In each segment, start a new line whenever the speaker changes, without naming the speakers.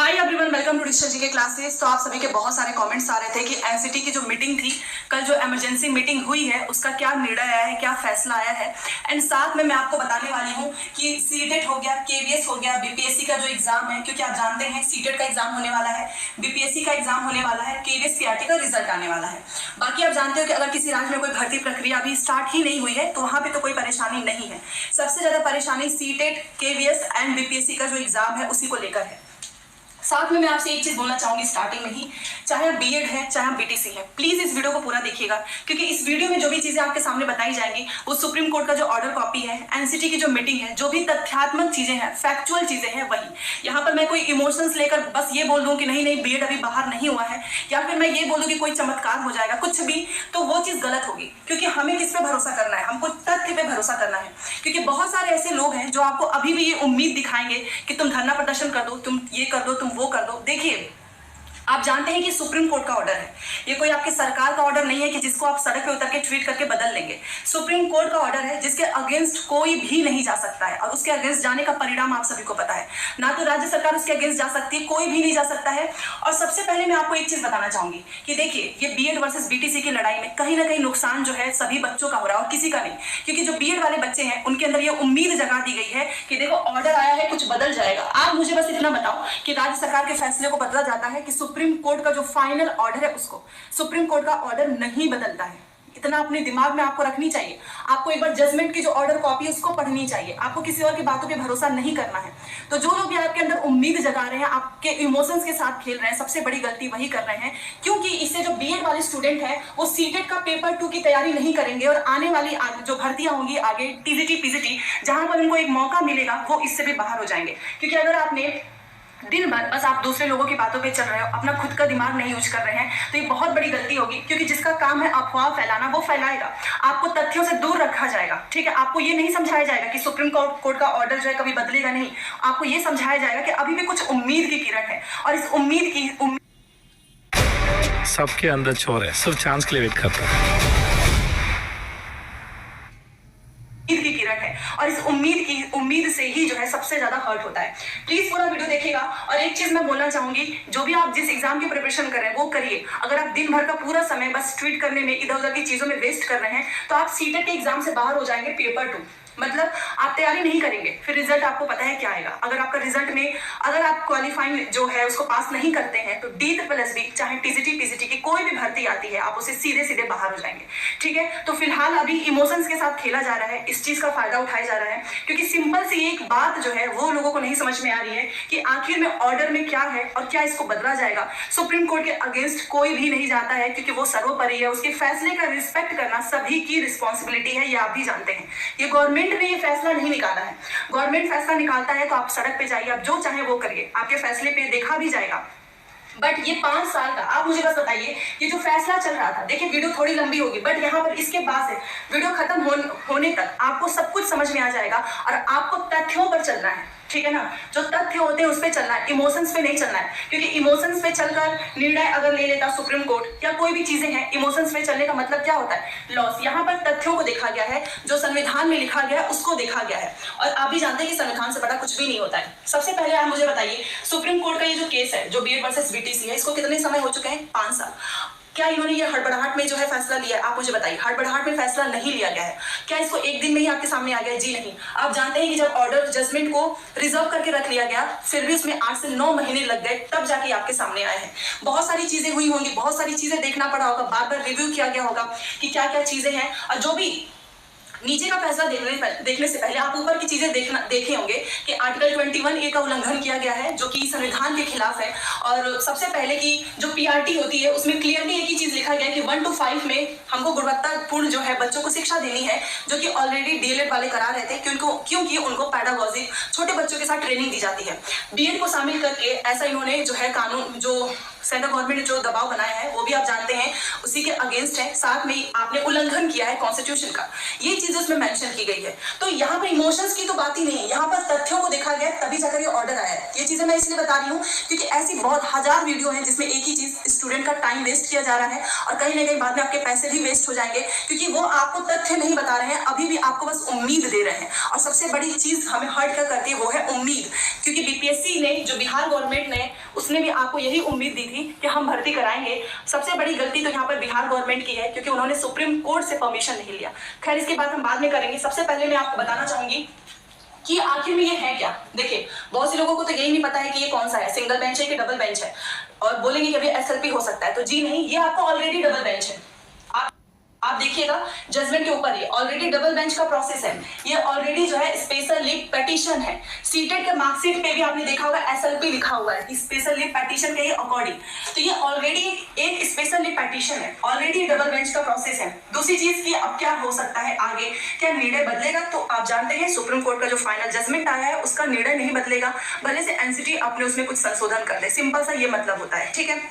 Hi everyone, welcome to digital G K classes. तो आप सभी के बहुत सारे कमेंट्स आ रहे थे कि एनसीटी की जो मीटिंग थी, कल जो इमरजेंसी मीटिंग हुई है, उसका क्या निर्णय आया है, क्या फैसला आया है। एंड साथ में मैं आपको बताने वाली हूँ कि सीटेट हो गया, केवीएस हो गया, बीपीएससी का जो एग्जाम है, क्योंकि आप जानते हैं सीटेट का एग्जाम होने वाला है, बीपीएससी का एग्जाम होने वाला है, केवीएस सीआरटी का रिजल्ट आने वाला है। बाकी आप जानते हो कि अगर किसी राज्य में कोई भर्ती प्रक्रिया अभी स्टार्ट ही नहीं हुई है तो वहां पे तो कोई परेशानी नहीं है। सबसे ज्यादा परेशानी सीटेट, केवीएस एंड बीपीएससी का जो एग्जाम है उसी को लेकर है। साथ में मैं आपसे एक चीज बोलना चाहूंगी स्टार्टिंग में ही, चाहे आप बीएड है चाहे आप बीटीसी है, प्लीज इस वीडियो को पूरा देखिएगा, क्योंकि इस वीडियो में जो भी चीजें आपके सामने बताई जाएंगी वो सुप्रीम कोर्ट का जो ऑर्डर कॉपी है, एनसीटी की जो मीटिंग है, जो भी तथ्यात्मक चीजें हैं, फैक्चुअल चीजें हैं वही। यहाँ पर मैं कोई इमोशंस लेकर बस ये बोल दूं कि नहीं नहीं बीएड अभी बाहर नहीं हुआ है, या फिर मैं ये बोल दूं कि कोई चमत्कार हो जाएगा, कुछ भी, तो वो चीज गलत होगी। क्योंकि हमें किस पे भरोसा करना है, हमको तथ्य पे भरोसा करना है। क्योंकि बहुत सारे ऐसे लोग हैं जो आपको अभी भी ये उम्मीद दिखाएंगे कि तुम धरना प्रदर्शन कर दो, तुम ये कर दो, तुम वो कर दो। देखिए, आप जानते हैं कि सुप्रीम कोर्ट का ऑर्डर है, ये कोई आपकी सरकार का ऑर्डर नहीं है कि जिसको आप सड़क पे उतर के ट्वीट करके बदल लेंगे। सुप्रीम कोर्ट का ऑर्डर है जिसके अगेंस्ट कोई भी नहीं जा सकता है, और उसके अगेंस्ट जाने का परिणाम आप सभी को पता है। ना तो राज्य सरकार उसके अगेंस्ट जा सकती है, कोई भी नहीं जा सकता है। और सबसे पहले मैं आपको एक चीज बताना चाहूंगी कि देखिए, ये बीएड वर्सेस बीटीसी की लड़ाई में कहीं ना कहीं नुकसान जो है सभी बच्चों का हो रहा है और किसी का नहीं। क्योंकि जो बीएड वाले बच्चे हैं उनके अंदर ये उम्मीद जगा दी गई है कि देखो ऑर्डर आया है, कुछ बदल जाएगा। आप मुझे बस इतना बताओ कि राज्य सरकार के फैसले को बदला जाता है कि सुप्रीम कोर्ट का जो फाइनल ऑर्डर है उसको? सुप्रीम कोर्ट का ऑर्डर नहीं बदलता है। इतना अपने दिमाग में आपको रखनी चाहिए। आपको एक बार जजमेंट की जो ऑर्डर कॉपी है उसको पढ़नी चाहिए। आपको किसी और की बातों पे भरोसा नहीं करना है। तो जो लोग आपके अंदर उम्मीद जगा रहे हैं, आपके इमोशंस के साथ खेल रहे हैं, सबसे बड़ी गलती वही कर रहे हैं। क्योंकि इससे जो बीएड वाले स्टूडेंट हैं वो सीटेट का पेपर 2 की तैयारी नहीं करेंगे, और आने वाली जो भर्तियां होंगी आगे, टीजीटी पीजीटी, जहां पर उनको एक मौका मिलेगा, वो इससे भी बाहर हो जाएंगे। क्योंकि अगर आपने दिन भर बस आप दूसरे लोगों की बातों पे चल रहे हो, अपना खुद का दिमाग नहीं यूज कर रहे हैं, तो ये बहुत बड़ी गलती होगी। क्योंकि जिसका काम है अफवाह फैलाना, वो फैलाएगा। आपको तथ्यों से दूर रखा जाएगा, ठीक है। आपको ये नहीं समझाया जाएगा कि सुप्रीम कोर्ट का ऑर्डर जो है कभी बदलेगा नहीं। आपको ये समझाया जाएगा कि अभी भी कुछ उम्मीद की किरण है, और इस उम्मीद की
सबके अंदर चोर है, सिर्फ चांस के लिए वेट करता है।
की किरण है, और इस उम्मीद से ही जो है सबसे ज्यादा हर्ट होता है। प्लीज पूरा वीडियो देखिएगा। और एक चीज मैं बोलना चाहूंगी, जो भी आप जिस एग्जाम की प्रिपरेशन कर रहे हैं वो करिए। अगर आप दिन भर का पूरा समय बस ट्वीट करने में, इधर उधर की चीजों में वेस्ट कर रहे हैं, तो आप सीटेट के एग्जाम से बाहर हो जाएंगे पेपर 2। मतलब आप तैयारी नहीं करेंगे, फिर रिजल्ट आपको पता है क्या आएगा। अगर आपका रिजल्ट में अगर आप क्वालिफाइंग जो है उसको पास नहीं करते हैं, तो DSSB चाहे टीजीटी पीजीटी की कोई भी भर्ती आती है, आप उसे सीधे सीधे बाहर हो जाएंगे, ठीक है। तो फिलहाल अभी इमोशंस के साथ खेला जा रहा है, इस चीज का फायदा उठाया जा रहा है। क्योंकि सिंपल सी एक बात जो है वो लोगों को नहीं समझ में आ रही है कि आखिर में ऑर्डर में क्या है और क्या इसको बदला जाएगा। सुप्रीम कोर्ट के अगेंस्ट कोई भी नहीं जाता है, क्योंकि वो सर्वोपरि है। उसके फैसले का रिस्पेक्ट करना सभी की रिस्पॉन्सिबिलिटी है, ये आप भी जानते हैं। ये गवर्नमेंट ने ये फैसला नहीं निकाला है। गवर्नमेंट फैसला निकालता है तो आप सड़क पे जाइए, आप जो चाहे वो करिए, आपके फैसले पे देखा भी जाएगा। बट ये 5 साल का, आप मुझे बस बताइए, ये जो फैसला चल रहा था, देखिए वीडियो थोड़ी लंबी होगी, बट यहाँ पर इसके बाद से वीडियो खत्म होने तक आपको सब कुछ समझ में आ जाएगा, और आपको तथ्यों पर चलना है, ठीक है ना। जो तथ्य होते हैं उस पे चलना है, इमोशंस पे नहीं चलना है। क्योंकि इमोशंस पे चलकर निर्णय अगर ले लेता सुप्रीम कोर्ट, या कोई भी चीजें हैं, इमोशंस पे चलने का मतलब क्या होता है? लॉस। यहाँ पर तथ्यों को देखा गया है, जो संविधान में लिखा गया है उसको देखा गया है। और आप भी जानते हैं कि संविधान से बड़ा कुछ भी नहीं होता है। सबसे पहले आप मुझे बताइए, सुप्रीम कोर्ट का ये जो केस है, जो बीएड वर्सेस बीटीसी है, इसको कितने समय हो चुके हैं? 5 साल। क्या इन्होंने ये हड़बड़ाहट में जो है फैसला लिया है? आप मुझे बताइए, हड़बड़ाहट में फैसला नहीं लिया गया है। क्या इसको एक दिन में ही आपके सामने आ गया? जी नहीं। आप जानते हैं कि जब ऑर्डर जजमेंट को रिजर्व करके रख लिया गया, फिर भी उसमें 8 से 9 महीने लग गए, तब जाके आपके सामने आए हैं। बहुत सारी चीजें हुई होंगी, बहुत सारी चीजें देखना पड़ा होगा, बार बार रिव्यू किया गया होगा कि क्या क्या चीजें हैं। और जो भी नीचे का फैसला देखने से पहले आप ऊपर की चीजें देखे होंगे कि आर्टिकल 21A का उल्लंघन किया गया है, जो कि संविधान के खिलाफ है। और सबसे पहले की जो पीआरटी होती है उसमें क्लियरली एक ही चीज लिखा गया है कि 1 to 5 में हमको गुणवत्तापूर्ण जो है बच्चों को शिक्षा देनी है, जो कि ऑलरेडी डीएलएड वाले करा रहे थे, क्योंकि उनको पैडागॉजी छोटे बच्चों के साथ ट्रेनिंग दी जाती है। बीएड को शामिल करके ऐसा इन्होंने जो है कानून, जो सेंट्रल गवर्नमेंट ने जो दबाव बनाया है वो भी आप जानते हैं उसी के अगेंस्ट है। साथ में आपने उल्लंघन किया है कॉन्स्टिट्यूशन का, ये चीज उसमें मेंशन की गई है। तो यहाँ पर इमोशंस की तो बात ही नहीं है, यहाँ पर तथ्यों को देखा गया तभी जाकर ये ऑर्डर आया है। ये चीजें मैं इसलिए बता रही हूँ क्योंकि ऐसी बहुत हजार वीडियो हैं जिसमें एक ही चीज, स्टूडेंट का टाइम वेस्ट किया जा रहा है, और कहीं ना कहीं बाद में आपके पैसे भी वेस्ट हो जाएंगे, क्योंकि वो आपको तथ्य नहीं बता रहे हैं, अभी भी आपको बस उम्मीद दे रहे हैं। और सबसे बड़ी चीज हमें हर्ट क्या करती है वो है उम्मीद। क्योंकि बीपीएससी ने, जो बिहार गवर्नमेंट ने उसने भी आपको यही उम्मीद दी थी कि हम भर्ती कराएंगे। सबसे बड़ी गलती तो यहाँ पर बिहार गवर्नमेंट की है, क्योंकि उन्होंने सुप्रीम कोर्ट से परमिशन नहीं लिया। खैर, इसकी बात हम बाद में करेंगे। सबसे पहले मैं आपको बताना चाहूंगी कि आखिर में ये है क्या। देखिए, बहुत से लोगों को तो यही नहीं पता है कि ये कौन सा है, सिंगल बेंच है कि डबल बेंच है, और बोलेंगे कि अभी एसएलपी हो सकता है। तो जी नहीं, ये आपको ऑलरेडी डबल बेंच है। आप देखिएगा जजमेंट के ऊपर, ये ऑलरेडी डबल बेंच का प्रोसेस है। ये ऑलरेडी जो है स्पेशल लीव पिटीशन है। सीटेट के मार्कशीट पे भी आपने देखा होगा एसएलपी लिखा हुआ है, स्पेशल लीव पिटीशन के अकॉर्डिंग। तो ये ऑलरेडी एक स्पेशल लीव पिटीशन है, ऑलरेडी डबल बेंच का प्रोसेस है। दूसरी चीज की अब क्या हो सकता है आगे, क्या निर्णय बदलेगा? तो आप जानते हैं सुप्रीम कोर्ट का जो फाइनल जजमेंट आया है उसका निर्णय नहीं बदलेगा, भले से एनसीटी अपने उसमें कुछ संशोधन कर दे। सिंपल सा ये मतलब होता है, ठीक है।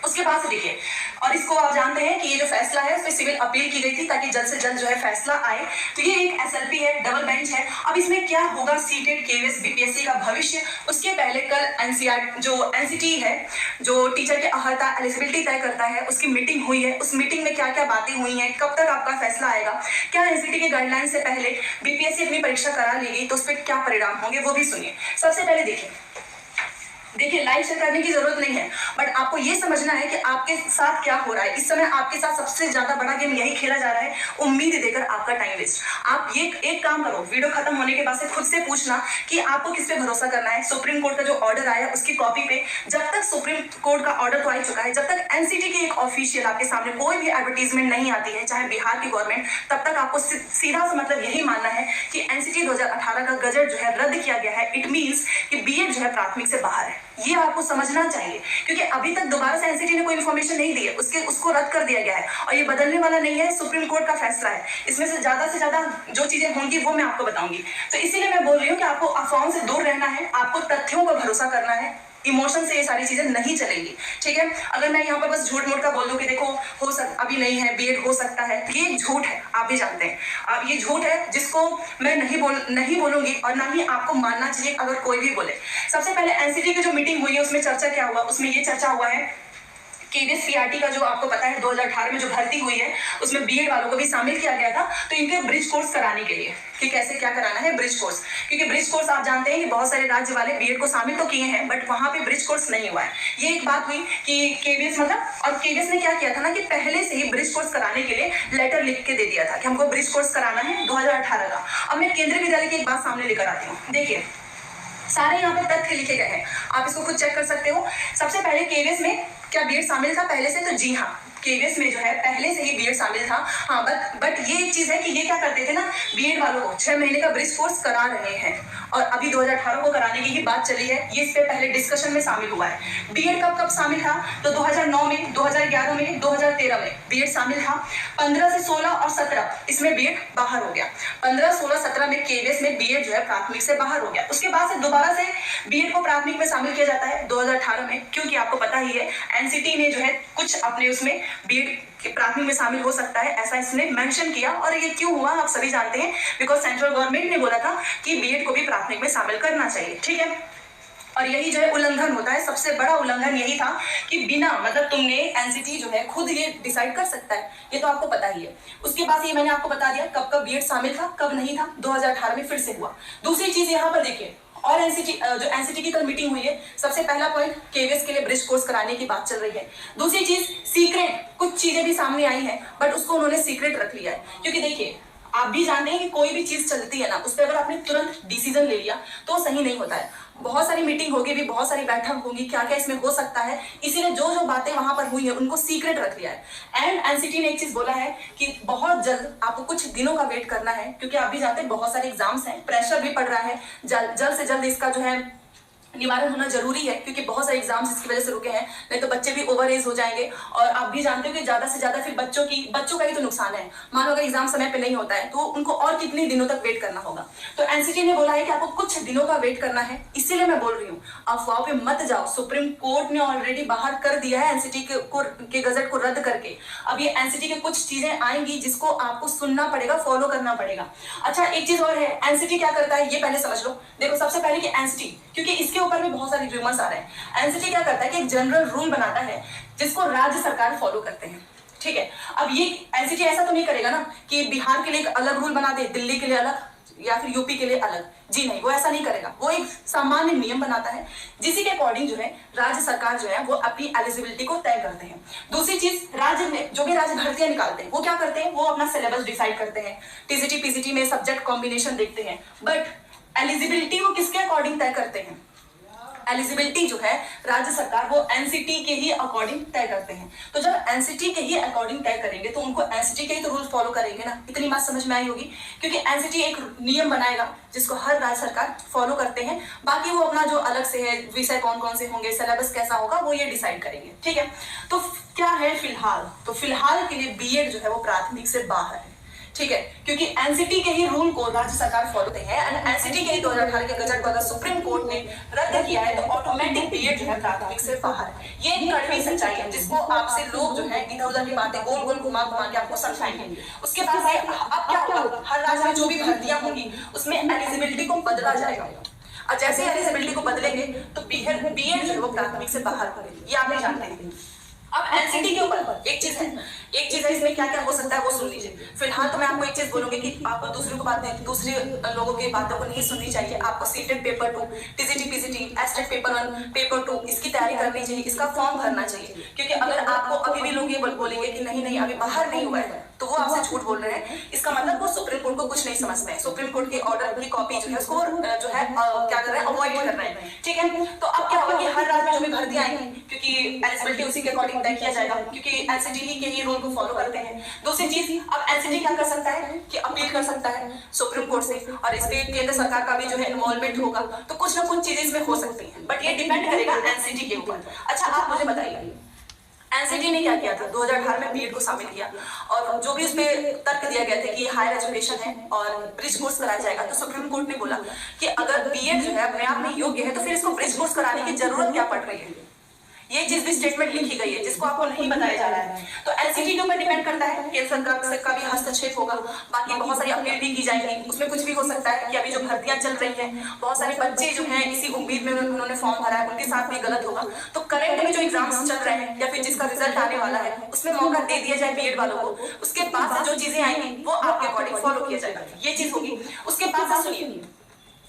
उसके बाद से देखिए, और इसको आप जानते हैं कि ये जो फैसला है उसमें सिविल अपील की गई थी ताकि जल्द से जल्द जो है फैसला आए। तो ये एक एसएलपी है, डबल बेंच है। अब इसमें क्या होगा, सीटेट केवीएस बीपीएससी का भविष्य। उसके पहले कल एनसीआर जो एनसीटी है, जो टीचर की अर्हता एलिजिबिलिटी तय करता है, उसकी मीटिंग हुई है। उस मीटिंग में क्या क्या बातें हुई हैं, कब तक आपका फैसला आएगा, क्या एनसीटी के गाइडलाइन से पहले बीपीएससी अपनी परीक्षा करा लेगी, तो उस पर क्या परिणाम होंगे वो भी सुनिए। सबसे पहले देखिए, लाइव शेयर करने की जरूरत नहीं है, बट आपको ये समझना है कि आपके साथ क्या हो रहा है। इस समय आपके साथ सबसे ज्यादा बड़ा गेम यही खेला जा रहा है, उम्मीद देकर आपका टाइम वेस्ट। आप ये एक काम करो, वीडियो खत्म होने के बाद से खुद से पूछना कि आपको किस पे भरोसा करना है। सुप्रीम कोर्ट का जो ऑर्डर आया उसकी कॉपी पे, जब तक सुप्रीम कोर्ट का ऑर्डर तो आ चुका है, जब तक एनसीटी की एक ऑफिशियल आपके सामने कोई भी एडवर्टीजमेंट नहीं आती है, चाहे बिहार की गवर्नमेंट, तब तक आपको सीधा सा मतलब यही मानना है कि एनसीटी 2018 का गजट जो है रद्द किया गया है। इट मीन्स कि बीएड जो है प्राथमिक से बाहर है, ये आपको समझना चाहिए, क्योंकि अभी तक दोबारा से एनसीटी ने कोई इन्फॉर्मेशन नहीं दी है, उसको रद्द कर दिया गया है और ये बदलने वाला नहीं है। सुप्रीम कोर्ट का फैसला है, इसमें से ज्यादा जो चीजें होंगी वो मैं आपको बताऊंगी। तो इसीलिए मैं बोल रही हूँ कि आपको अफवाहों से दूर रहना है, आपको तथ्यों पर भरोसा करना है। इमोशन से ये सारी चीजें नहीं चलेंगी, ठीक है। अगर मैं यहाँ पर बस झूठ मूठ का बोल दूं कि देखो अभी नहीं है, बीएड हो सकता है, ये झूठ है, आप भी जानते हैं। अब ये झूठ है जिसको मैं नहीं बोलूंगी और ना ही आपको मानना चाहिए अगर कोई भी बोले। सबसे पहले एनसीटी की जो मीटिंग हुई है उसमें चर्चा क्या हुआ, उसमें ये चर्चा हुआ है केवीएस सीआरटी का जो आपको पता है 2018 में जो भर्ती हुई है उसमें बीएड वालों को भी शामिल किया गया था। तो इनके ब्रिज कोर्स कराने के लिए कि कैसे क्या कराना है ब्रिज कोर्स, क्योंकि ब्रिज कोर्स आप जानते हैं कि बहुत सारे राज्य वाले बीएड को शामिल तो किए हैं बट वहां पे ब्रिज कोर्स नहीं हुआ है। ये एक बात हुई कि केवीएस मतलब, और केवीएस ने क्या किया था ना कि पहले से ही ब्रिज कोर्स कराने के लिए लेटर लिख के दे दिया था कि हमको ब्रिज कोर्स कराना है 2018 का। अब मैं केंद्रीय विद्यालय की एक बात सामने लेकर आती हूँ। देखिए, सारे यहाँ पे तथ्य लिखे गए हैं, आप इसको खुद चेक कर सकते हो। सबसे पहले केवीएस में क्या बीएड शामिल था पहले से? तो जी हाँ, केवीएस में जो है पहले से ही बीएड शामिल था। हाँ, बट ये एक चीज है कि ये क्या करते थे ना, बीएड वालों को 6 महीने का ब्रिज कोर्स करा रहे हैं और अभी 2018 को कराने की ही बात चली है। ये इससे पहले डिस्कशन में शामिल हुआ है। बीएड कब शामिल था? तो 2009 में, 2011 में, 2013 में बीएड शामिल था। 15 से 16 और 17 इसमें बीएड बाहर हो गया। 15, 16, 17 में केवीएस में बीएड जो है प्राथमिक से बाहर हो गया। उसके बाद से दोबारा से बीएड को प्राथमिक में शामिल किया जाता है 2018 में, क्योंकि आपको पता ही है एनसीटी ने जो है कुछ अपने उसमें बीएड के प्राथमिक में शामिल हो सकता है ऐसा इसने मेंशन किया। और ये क्यों हुआ आप सभी जानते हैं, बिकॉज सेंट्रल गवर्नमेंट ने बोला था कि बीएड को भी प्राथमिक में शामिल करना चाहिए, ठीक है। और यही जो है उल्लंघन होता है, सबसे बड़ा उल्लंघन यही था कि बिना मतलब तुमने एनसीटी जो है खुद ये डिसाइड कर सकता है, ये तो आपको पता ही है। उसके बाद ये मैंने आपको बता दिया कब बीएड शामिल था कब नहीं था, 2018 में फिर से हुआ। दूसरी चीज यहाँ पर देखिए, और एनसीटी की कल मीटिंग हुई है। सबसे पहला पॉइंट, केवीएस के लिए ब्रिज कोर्स कराने की बात चल रही है। दूसरी चीज, सीक्रेट कुछ चीजें भी सामने आई हैं बट उसको उन्होंने सीक्रेट रख लिया है, क्योंकि देखिए आप भी जानते हैं कि कोई भी चीज चलती है ना, उस पर अगर आपने तुरंत डिसीजन ले लिया तो सही नहीं होता है। बहुत सारी मीटिंग होगी भी, बहुत सारी बैठक होगी, क्या क्या इसमें हो सकता है, इसीलिए जो बातें वहां पर हुई है उनको सीक्रेट रख लिया है। एंड एनसीटी ने एक चीज बोला है कि बहुत जल्द आपको कुछ दिनों का वेट करना है, क्योंकि आप भी जानते हैं बहुत सारे एग्जाम्स हैं, प्रेशर भी पड़ रहा है, जल्द से जल्द इसका जो है निवारण होना जरूरी है, क्योंकि बहुत सारे एग्जाम्स इसकी वजह से रुके हैं, नहीं तो बच्चे भी ओवर एज हो जाएंगे। और आप भी जानते हो कि ज्यादा से ज्यादा फिर बच्चों का ही तो नुकसान है। मानो अगर एग्जाम समय पे नहीं होता है तो उनको और कितने दिनों तक वेट करना होगा। तो एनसीटी ने बोला है कि आपको कुछ दिनों का वेट करना है, इसीलिए मैं बोल रही हूँ अफवाह पे मत जाओ। सुप्रीम कोर्ट ने ऑलरेडी बाहर कर दिया है एनसीटी के गजट को रद्द करके। अब ये एनसीटी के कुछ चीजें आएंगी जिसको आपको सुनना पड़ेगा, फॉलो करना पड़ेगा। अच्छा, एक चीज और है, एनसीटी क्या करता है ये पहले समझ लो। देखो, सबसे पहले कि एनसीटी, क्योंकि इसके ऊपर भी बहुत सारी रूमर्स आ रहे हैं, एनसीटी क्या करता है कि एक जनरल रूल बनाता है जिसको राज्य सरकार फॉलो करते हैं, ठीक है। अब ये एनसीटी ऐसा तो नहीं करेगा ना कि बिहार के लिए एक अलग रूल बना दे, दिल्ली के लिए अलग, या फिर यूपी के लिए अलग। जी नहीं, वो ऐसा नहीं करेगा। वो एक सामान्य नियम बनाता है जिसी के अकॉर्डिंग जो है राज्य सरकार जो है वो अपनी एलिजिबिलिटी को तय करते हैं। दूसरी चीज, राज्य में जो भी राज्य भर्तियां निकालते हैं वो क्या करते हैं, वो अपना सिलेबस डिसाइड करते हैं, टीजीटी पीजीटी में सब्जेक्ट कॉम्बिनेशन देखते हैं, बट एलिजिबिलिटी वो किसके अकॉर्डिंग तय करते हैं? एलिजिबिलिटी जो है राज्य सरकार वो एनसीटी के ही अकॉर्डिंग तय करते हैं। तो जब एनसीटी के ही अकॉर्डिंग तय करेंगे तो उनको एनसीटी के ही तो रूल फॉलो करेंगे ना। इतनी बात समझ में आई होगी, क्योंकि एनसीटी एक नियम बनाएगा जिसको हर राज्य सरकार फॉलो करते हैं। बाकी वो अपना जो अलग से है विषय कौन कौन से होंगे, सिलेबस कैसा होगा, वो ये डिसाइड करेंगे। ठीक है, तो क्या है फिलहाल, तो फिलहाल के लिए बीएड जो है वो प्राथमिक से बाहर है। ठीक है, क्योंकि एनसीटी के ही रूल को राज्य सरकार फॉलो करते हैं एंड एनसीटी के ही 2018 के गजट को अगर सुप्रीम कोर्ट ने रद्द किया है तो ऑटोमेटिक बीएड जो है प्राथमिक से बाहर है। ये एक कड़वी सच्चाई है जिसको आपसे लोग जो है इधर उधर की बातें गोल गोल घुमा घुमा के आपको समझाएंगे। उसके बाद अब क्या होगा, हर राज्य में जो भी भर्तियां होंगी उसमें एलिजिबिलिटी को बदला जाएगा और जैसे एलिजिबिलिटी को बदलेंगे तो बीएड जो है वो प्राथमिक से बाहर होंगे। ये आप नहीं जानते हैं। अब एनसीटी के ऊपर एक चीज है इसमें क्या क्या हो सकता है वो सुन लीजिए। फिलहाल तो मैं आपको एक चीज बोलूंगी कि आपको दूसरे लोगों की बातों को नहीं सुननी चाहिए। आपको CTET paper 2, TGT PGT, STET paper 1, paper 2 इसकी तैयारी करनी चाहिए, इसका फॉर्म भरना चाहिए। क्योंकि अगर आपको अभी भी लोग ये बोलेंगे कि नहीं अभी बाहर नहीं हुआ है तो वो आपसे झूठ बोल रहे हैं। इसका मतलब वो सुप्रीम कोर्ट को कुछ नहीं समझते हैं। सुप्रीम कोर्ट के ऑर्डर की कॉपी जो है उसको जो है क्या कर रहे हैं, अवॉइड कर रहे हैं। ठीक है, तो अब क्या होगा कि हर राज्य में जो भी भर्तियां आएंगी क्योंकि एलिजिबिलिटी उसी के अकॉर्डिंग तय किया जाएगा, क्योंकि एनसीटी के ही रूल को फॉलो करते हैं। दूसरी चीज, अब एनसीटी क्या कर सकता है कि अपील कर सकता है सुप्रीम कोर्ट से और इस पे केंद्र सरकार का भी जो है इन्वॉल्वमेंट होगा, तो कुछ ना कुछ चीजें इसमें हो सकती हैं, बट ये डिपेंड करेगा एनसीटी के ऊपर। अच्छा, आप मुझे बताइए एनसीटी ने क्या किया था, 2018 में बीएड को शामिल किया और जो भी उसमें तर्क दिया गया था कि हायर एजुकेशन है और ब्रिज कोर्स कराया जाएगा, तो सुप्रीम कोर्ट ने बोला कि अगर बीएड जो है अपने आप में योग्य है तो फिर इसको ब्रिज कोर्स कराने की जरूरत क्या पड़ रही है। ये चीज भी स्टेटमेंट लिखी गई है जिसको आपको नहीं बताया जा रहा है। तो एनसीटी के ऊपर डिपेंड करता है, केंद्र सरकार का भी हस्तक्षेप होगा। बाकी बहुत सारी अपील भी की जाएंगी, उसमें कुछ भी हो सकता है कि अभी जो भर्तियां चल रही हैं बहुत सारे बच्चे जो हैं इसी उम्मीद में उन्होंने फॉर्म भरा है, उनके साथ भी गलत होगा। तो करंट में जो एग्जाम्स चल रहे हैं या फिर जिसका रिजल्ट आने वाला है उसमें मौका दे दिया जाए बीएड वालों को। उसके बाद से जो चीजें आएंगी वो आपके अकॉर्डिंग फॉलो किया जाएगा, ये चीज होगी। उसके बाद से सुनिए,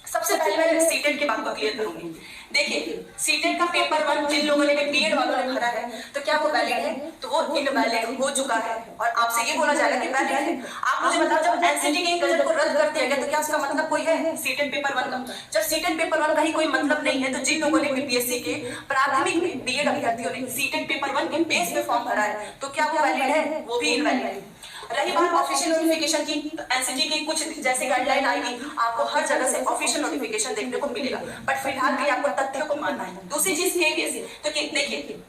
सबसे पहले मैं सीटेट की बात को क्लियर करूंगी। देखिए, सीटेट का पेपर 1 जिन लोगों ने बीएड वालों ने भरा है तो क्या वो वैलिड है, तो वो इनवैलिड हो चुका है और आपसे ये बोला जाएगा कि वैलिड है। आप मुझे बताओ, जब एनसीटी के गजट को रद्द कर दिया गया तो क्या उसका मतलब कोई है सीटेट पेपर 1 का? जब सीटेट पेपर 1 का ही कोई मतलब नहीं है तो जिन लोगों ने बीपीएससी के प्राथमिक में बीएड अभ्यर्थियों ने सीटेट पेपर 1 के बेस पे फॉर्म भरा है तो क्या वो वैलिड है? वो भी इनवैलिड है। रही बात ऑफिशियल नोटिफिकेशन की, तो एनसीटी की कुछ जैसे गाइडलाइन आएगी आपको हर जगह से ऑफिशियल नोटिफिकेशन देखने को मिलेगा, बट फिलहाल के आपको तथ्य को मानना है। दूसरी चीज केवीएस, तो देखिए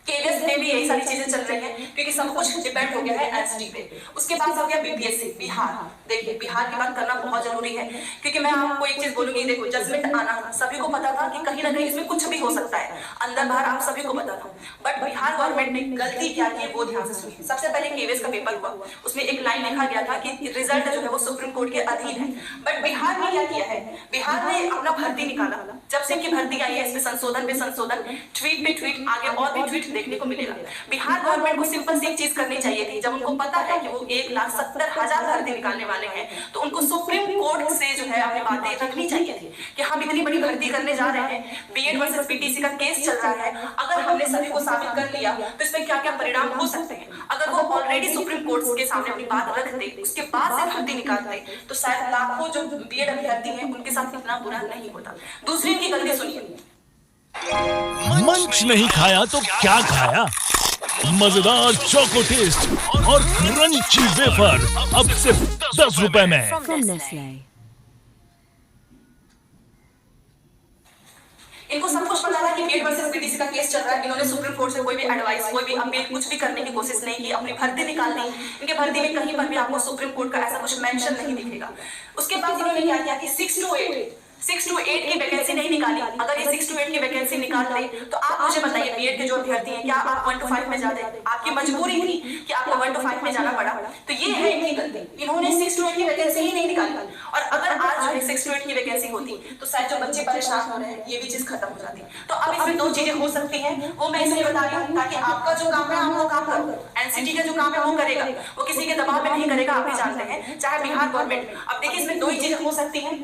केवीएस में भी यही सारी चीजें चल रही हैं क्योंकि सब कुछ डिपेंड हो गया है एनसीटी पे। उसके बाद हो गया बीपीएससी बिहार। देखिए, बिहार की बात करना बहुत जरूरी है क्योंकि मैं आपको एक चीज बोलूंगी, देखो जजमेंट आना सभी को पता था कि कहीं ना कहीं इसमें कुछ भी हो सकता है, अंदर बाहर आप सभी को पता था, बट बिहार गवर्नमेंट ने गलती क्या की वो ध्यान से सुनिए। सबसे पहले केवीएस का पेपर हुआ, उसमें एक लाइन लिखा गया था कि रिजल्ट जो है वो सुप्रीम कोर्ट के अधीन है, बट बिहार ने क्या किया है, बिहार ने अपना भर्ती निकाला। जब से इनकी भर्ती आई है इसमें संशोधन पे संशोधन, ट्वीट पे ट्वीट, आगे और भी ट्वीट देखने को मिलेगा। बिहार गवर्नमेंट को सिंपल सी एक चीज करनी चाहिए थी, जब उनको पता है कि वो 1,70,000 भर्ती निकालने वाले हैं तो उनको सुप्रीम कोर्ट से जो है अपनी बातें रखनी चाहिए थी कि हम इतनी बड़ी भर्ती करने जा रहे हैं, बीएड वर्सेस पीटीसी का केस चल रहा है, अगर हमने सभी को साबित कर लिया तो इसमें क्या क्या परिणाम हो सकते हैं। अगर वो ऑलरेडी सुप्रीम कोर्ट के सामने अपनी बात रख दे, उसके बाद से भर्ती निकालते तो शायद लाखों जो बीएड अभ्यर्थी हैं उनके साथ इतना बुरा नहीं होता। दूसरी की गलती सुनिए,
मंच नहीं खाया तो क्या खाया? मजेदार चोको टेस्ट और क्रंची वेफर अब सिर्फ 10 रुपए में।
इनको सब कुछ पता था कि बीएड वर्सेस पीटीसी का केस चल रहा है, इन्होंने सुप्रीम कोर्ट से कोई भी एडवाइस, कोई भी अपील, कुछ भी करने की कोशिश नहीं की, अपनी भर्ती निकालनी। इनके भर्ती में कहीं पर भी आपको सुप्रीम कोर्ट का ऐसा कुछ मेंशन नहीं दिखेगा। उसके बाद इन्होंने क्या किया कि 6 to 8 की वैकेंसी नहीं निकाली, अगर ये 6 to 8 की वैकेंसी निकाल दे तो आप मुझे बताइए बीएड के जो अभ्यर्थी हैं क्या आप 1 to 5 में जाते? आपकी मजबूरी थी कि आपको 1 to 5 में जाना पड़ा, तो ये है इनकी गलती, इन्होंने 6 to 8 की वैकेंसी ही नहीं निकाली। और अगर आज जो है 6 to 8 की वैकेंसी होती तो शायद जो बच्चे परेशान हो रहे हैं ये भी चीज खत्म हो जाती। तो अब इसमें दो चीजें हो सकती हैं, वो मैं इसलिए बता रही हूँ ताकि आपका जो काम है आप वो काम करो, एनसीटी का जो काम है वो करेगा, वो किसी के दबाव में नहीं करेगा, आप भी जानते हैं, चाहे बिहार गवर्नमेंट। अब देखिए इसमें दो ही चीजें हो सकती हैं,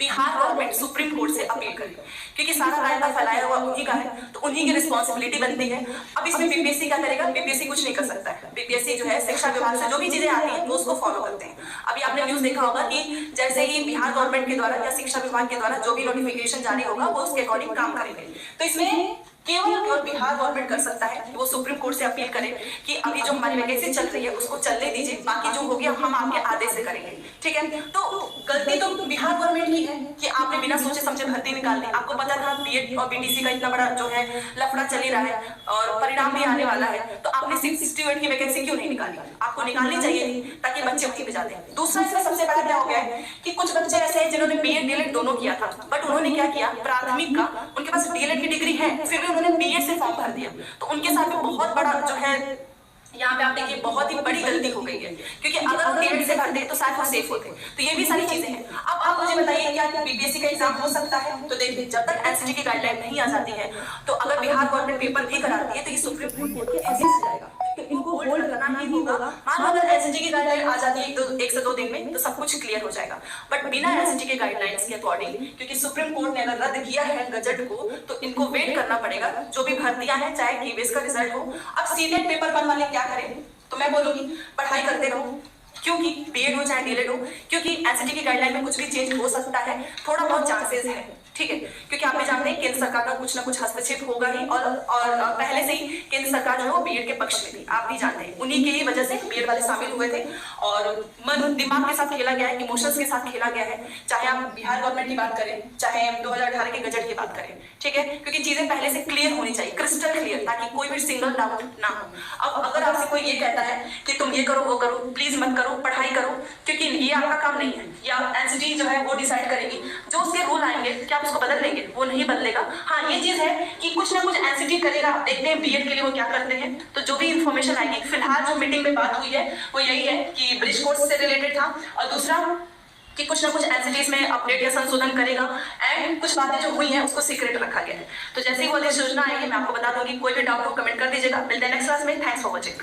बिहार गवर्नमेंट सुप्रीम कोर्ट से अपील करे, क्योंकि सारा रायता फैलाया हुआ उन्हीं का है, तो उन्हीं की रिस्पॉन्सिबिलिटी बनती है। अब इसमें बीपीएससी क्या करेगा? बीपीएससी कुछ नहीं कर सकता है, बीपीएससी जो है शिक्षा विभाग से जो भी चीजें आती हैं वो उसको फॉलो करते हैं। अभी आपने न्यूज देखा होगा कि जैसे ही बिहार गवर्नमेंट के द्वारा या शिक्षा विभाग के द्वारा जो भी नोटिफिकेशन जारी होगा वो उसके अकॉर्डिंग काम करेंगे। तो इसमें केवल बिहार गवर्नमेंट कर सकता है कि वो सुप्रीम कोर्ट से अपील करे कि अभी जो हमारी वैकेंसी चल रही है उसको चलने दीजिए, बाकी जो हो गया हम आपके आदेश से करेंगे, ठीक है। तो गलती तो बिहार गवर्नमेंट की है कि आपने बिना सोचे समझे भर्ती निकाल दी। आपको पता था बीएड और बीटीसी का इतना बड़ा जो है लफड़ा चल ही रहा है और परिणाम भी आने वाला है, तो आपने 6 to 8 की वैकेंसी क्यों नहीं निकाली? आपको निकालनी चाहिए ताकि बच्चे उठी पे जाते हैं। दूसरा इसमें सबसे बड़ा क्या हो गया है कि कुछ बच्चे ऐसे हैं जिन्होंने बीएड डीएलएड दोनों किया था, बट उन्होंने क्या किया, प्राथमिक का उनके पास डीएलएड की डिग्री है फिर भी उन्होंने बीएड से फॉर्म भर दिया, तो उनके साथ में बहुत बड़ा जो है यहाँ पे आप देखिए बहुत ही बड़ी गलती हो गई है, क्योंकि अगर वो डीएड से भरते तो शायद वो सेफ होते। तो ये भी सारी चीजें हैं। अब आप मुझे बताइए क्या बीपीएससी का एग्जाम हो सकता है? तो देखिए जब तक एनसीटी की गाइडलाइन नहीं आ जाती है, तो अगर बिहार गवर्नमेंट पेपर भी कराती है तो ये सुप्रीम कोर्ट के अगेंस्ट जाएगा, तो इनको होल्ड करना ही होगा। मान लो अगर एनसीटी की गाइडलाइन आ जाती है 1 से 2 दिन में तो सब कुछ क्लियर हो जाएगा, बट बिना एनसीटी के गाइडलाइंस के अकॉर्डिंग, क्योंकि सुप्रीम कोर्ट ने अगर रद्द किया है गजट को, तो इनको वेट करना पड़ेगा। जो भी भर्तियां हैं चाहे केवीएस का रिजल्ट हो, अब सीटेट पेपर बनने वाले क्या करें? तो मैं बोलूंगी पढ़ाई करते रहो, क्योंकि बीएड हो चाहे डीएलएड हो, क्योंकि एनसीटी की गाइडलाइन में कुछ भी चेंज हो सकता है, थोड़ा बहुत चांसेस है, ठीक है। क्योंकि आप भी जानते हैं केंद्र सरकार का कुछ ना कुछ हस्तक्षेप होगा ही, और पहले से ही केंद्र सरकार जो है वो बीएड के पक्ष में थी, आप भी जानते हैं, उन्हीं की वजह से बीएड वाले शामिल हुए थे और मन दिमाग के साथ खेला गया है, इमोशंस के साथ खेला गया है। चाहे आप बिहार गवर्नमेंट की बात करें, चाहे हम 2018 के गजट की बात करें, ठीक है, क्योंकि चीजें पहले से क्लियर होनी चाहिए, क्रिस्टल क्लियर, ताकि कोई भी सिंगल डाउट ना हो। अब अगर आपसे कोई ये कहता है कि तुम ये करो वो करो, प्लीज मत करो, पढ़ाई करो, क्योंकि ये आपका काम नहीं है, या एनसीटी जो है वो डिसाइड करेगी, जो उसके रूल आएंगे क्या आप उसको बदल देंगे? वो नहीं बदलेगा। हाँ ये चीज है कि कुछ ना कुछ एनसीटी करेगा, देखते हैं बीएड के लिए वो क्या करते हैं। तो जो भी इंफॉर्मेशन आएगी, फिलहाल जो मीटिंग में बात हुई है वो यही है कि ब्रिज कोर्स से रिलेटेड था, और दूसरा कि कुछ ना कुछ एनसीटीज में अपडेट या संशोधन करेगा, एंड कुछ बातें जो हुई हैं उसको सीक्रेट रखा गया है। तो जैसे ही वो अधिसूचना आएगी मैं आपको बता दूंगी। कोई भी डाउट हो कमेंट कर दीजिएगा। मिलते हैं नेक्स्ट क्लास में। Thanks for watching.